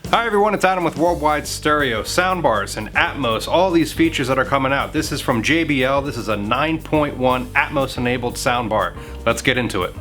Hi everyone, it's Adam with Worldwide Stereo, Soundbars, and Atmos, all these features that are coming out. This is from JBL, this is a 9.1 Atmos enabled soundbar. Let's get into it.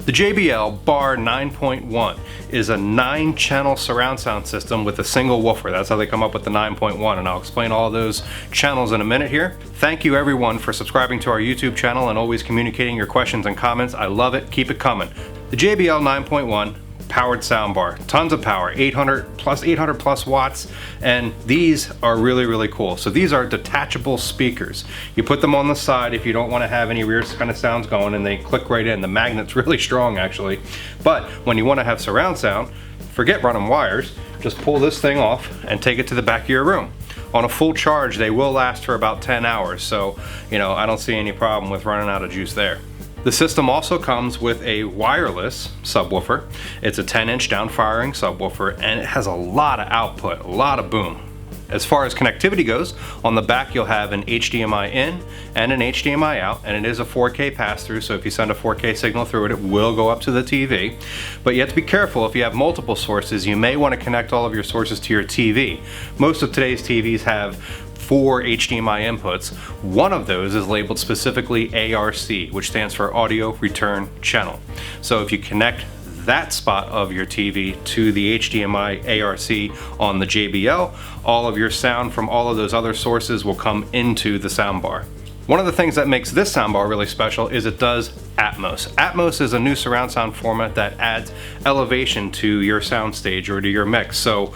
The JBL Bar 9.1 is a 9-channel surround sound system with a single woofer. That's how they come up with the 9.1, and I'll explain all those channels in a minute here. Thank you everyone for subscribing to our YouTube channel and always communicating your questions and comments. I love it, keep it coming. The JBL 9.1 powered soundbar, tons of power, 800 plus watts, and these are really cool. So these are detachable speakers. You put them on the side if you don't want to have any rear kind of sounds going, and they click right in. The magnet's really strong actually, but when you want to have surround sound, forget running wires, just pull this thing off and take it to the back of your room. On a full charge they will last for about 10 hours, so I don't see any problem with running out of juice there. The system also comes with a wireless subwoofer. It's a 10-inch down-firing subwoofer, and it has a lot of output, a lot of boom. As far as connectivity goes, on the back you'll have an HDMI in and an HDMI out, and it is a 4K pass-through, so if you send a 4K signal through it, it will go up to the TV. But you have to be careful. If you have multiple sources, you may want to connect all of your sources to your TV. Most of today's TVs have 4 HDMI inputs. One of those is labeled specifically ARC, which stands for Audio Return Channel. So if you connect that spot of your TV to the HDMI ARC on the JBL, all of your sound from all of those other sources will come into the soundbar. One of the things that makes this soundbar really special is it does Atmos. Atmos is a new surround sound format that adds elevation to your soundstage or to your mix. So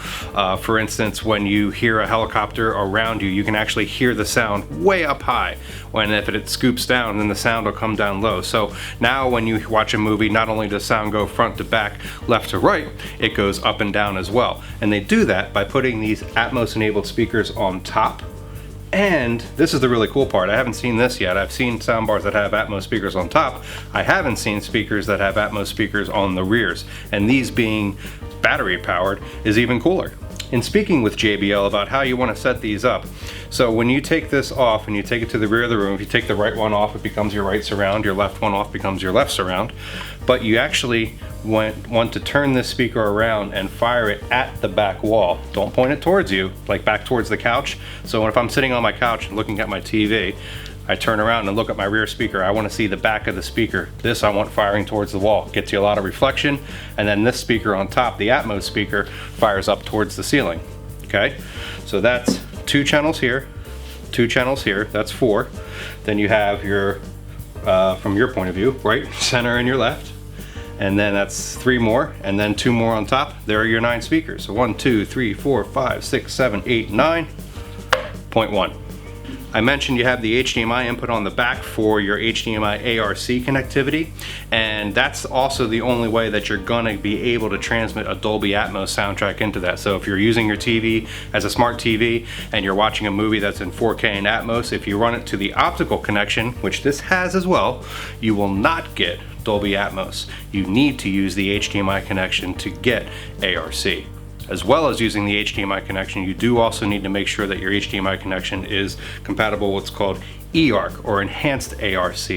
for instance, when you hear a helicopter around you, you can actually hear the sound way up high. When if it scoops down, then the sound will come down low. So now when you watch a movie, not only does sound go front to back, left to right, it goes up and down as well. And they do that by putting these Atmos enabled speakers on top. And this is the really cool part. I haven't seen this yet. I've seen soundbars that have Atmos speakers on top. I haven't seen speakers that have Atmos speakers on the rears. And these being battery powered is even cooler. In speaking with JBL about how you want to set these up, so when you take this off and you take it to the rear of the room, if you take the right one off, it becomes your right surround, your left one off becomes your left surround. But you actually want to turn this speaker around and fire it at the back wall. Don't point it towards you, like back towards the couch. So if I'm sitting on my couch and looking at my TV, I turn around and look at my rear speaker. I want to see the back of the speaker. This I want firing towards the wall. Gets you a lot of reflection. And then this speaker on top, the Atmos speaker, fires up towards the ceiling. Okay, so that's 2 channels here, 2 channels here, that's 4. Then you have your, from your point of view, right, center and your left. And then that's 3 more, and then 2 more on top. There are your 9 speakers. So 1, 2, 3, 4, 5, 6, 7, 8, 9.1. I mentioned you have the HDMI input on the back for your HDMI ARC connectivity, and that's also the only way that you're gonna be able to transmit a Dolby Atmos soundtrack into that. So if you're using your TV as a smart TV and you're watching a movie that's in 4K and Atmos, if you run it to the optical connection, which this has as well, you will not get Dolby Atmos. You need to use the HDMI connection to get ARC. As well as using the HDMI connection, you do also need to make sure that your HDMI connection is compatible with what's called eARC, or Enhanced ARC.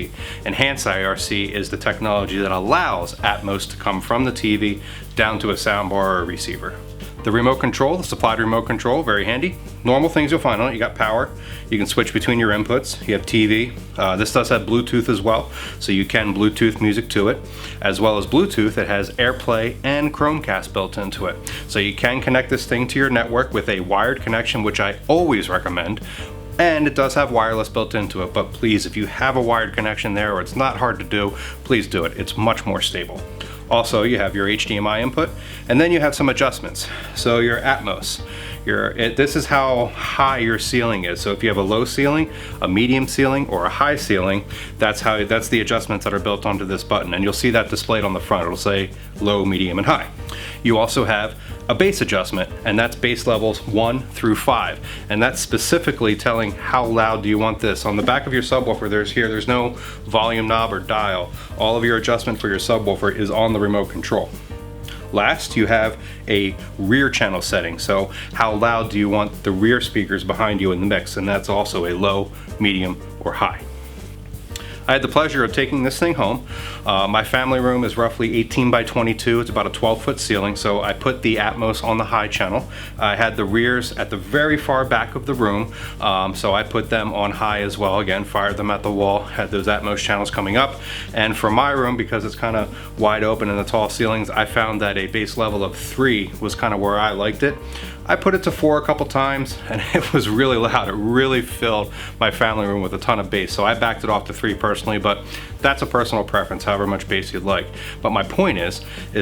Enhanced ARC is the technology that allows Atmos to come from the TV down to a soundbar or a receiver. The remote control, the supplied remote control, very handy. Normal things you'll find on it. You got power, you can switch between your inputs, you have TV. This does have Bluetooth as well, so you can Bluetooth music to it. As well as Bluetooth, it has AirPlay and Chromecast built into it. So you can connect this thing to your network with a wired connection, which I always recommend. And it does have wireless built into it, but please, if you have a wired connection there or it's not hard to do, please do it. It's much more stable. Also, you have your HDMI input, and then you have some adjustments. So your Atmos, this is how high your ceiling is. So if you have a low ceiling, a medium ceiling, or a high ceiling, that's the adjustments that are built onto this button, and you'll see that displayed on the front. It'll say low, medium, and high. You also have a bass adjustment, and that's bass levels 1 through 5, and that's specifically telling how loud do you want this. On the back of your subwoofer, there's no volume knob or dial. All of your adjustment for your subwoofer is on the remote control. Last, you have a rear channel setting. So how loud do you want the rear speakers behind you in the mix? And that's also a low, medium, or high. I had the pleasure of taking this thing home. My family room is roughly 18 by 22. It's about a 12-foot ceiling, so I put the Atmos on the high channel. I had the rears at the very far back of the room, so I put them on high as well. Again, fired them at the wall, had those Atmos channels coming up. And for my room, because it's kind of wide open and the tall ceilings, I found that a bass level of 3 was kind of where I liked it. I put it to 4 a couple times and it was really loud. It really filled my family room with a ton of bass. So I backed it off to 3 personally, but that's a personal preference, however much bass you'd like. But my point is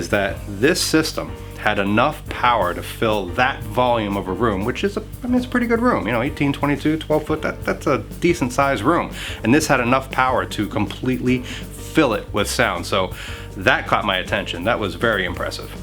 that this system had enough power to fill that volume of a room, which is, it's a pretty good room. 18, 22, 12 foot, that's a decent sized room. And this had enough power to completely fill it with sound. So that caught my attention. That was very impressive.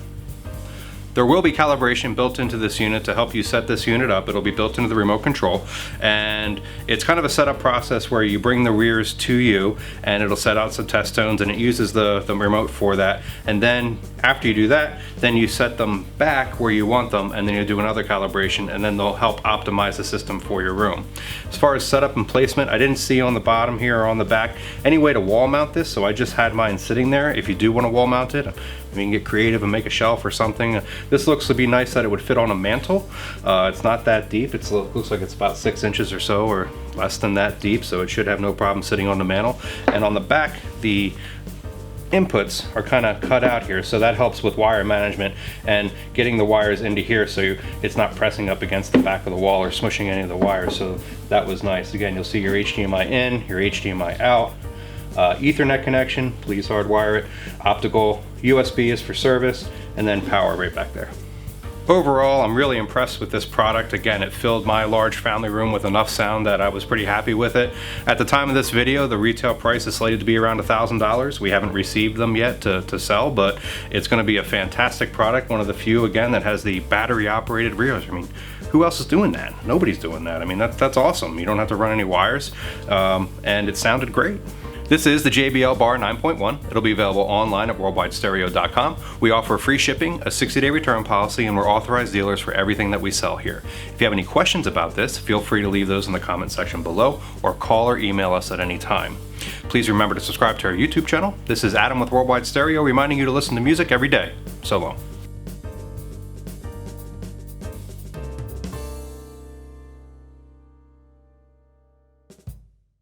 There will be calibration built into this unit to help you set this unit up. It'll be built into the remote control, and it's kind of a setup process where you bring the rears to you and it'll set out some test tones, and it uses the remote for that. And then after you do that, then you set them back where you want them, and then you do another calibration, and then they'll help optimize the system for your room. As far as setup and placement, I didn't see on the bottom here or on the back any way to wall mount this, so I just had mine sitting there. If you do want to wall mount it, you can get creative and make a shelf or something. This looks to be nice that it would fit on a mantle. It's not that deep. It looks like it's about 6 inches or so, or less than that deep, so it should have no problem sitting on the mantle. And on the back, the inputs are kind of cut out here, so that helps with wire management and getting the wires into here so it's not pressing up against the back of the wall or smushing any of the wires. So that was nice. Again, you'll see your HDMI in, your HDMI out. Ethernet connection, please hardwire it. Optical, USB is for service, and then power right back there. Overall, I'm really impressed with this product. Again, it filled my large family room with enough sound that I was pretty happy with it. At the time of this video, the retail price is slated to be around $1,000. We haven't received them yet to sell, but it's going to be a fantastic product. One of the few, again, that has the battery operated rears. Who else is doing that? Nobody's doing that. That's awesome. You don't have to run any wires, and it sounded great. This is the JBL Bar 9.1. It'll be available online at worldwidestereo.com. We offer free shipping, a 60-day return policy, and we're authorized dealers for everything that we sell here. If you have any questions about this, feel free to leave those in the comment section below, or call or email us at any time. Please remember to subscribe to our YouTube channel. This is Adam with Worldwide Stereo, reminding you to listen to music every day. So long.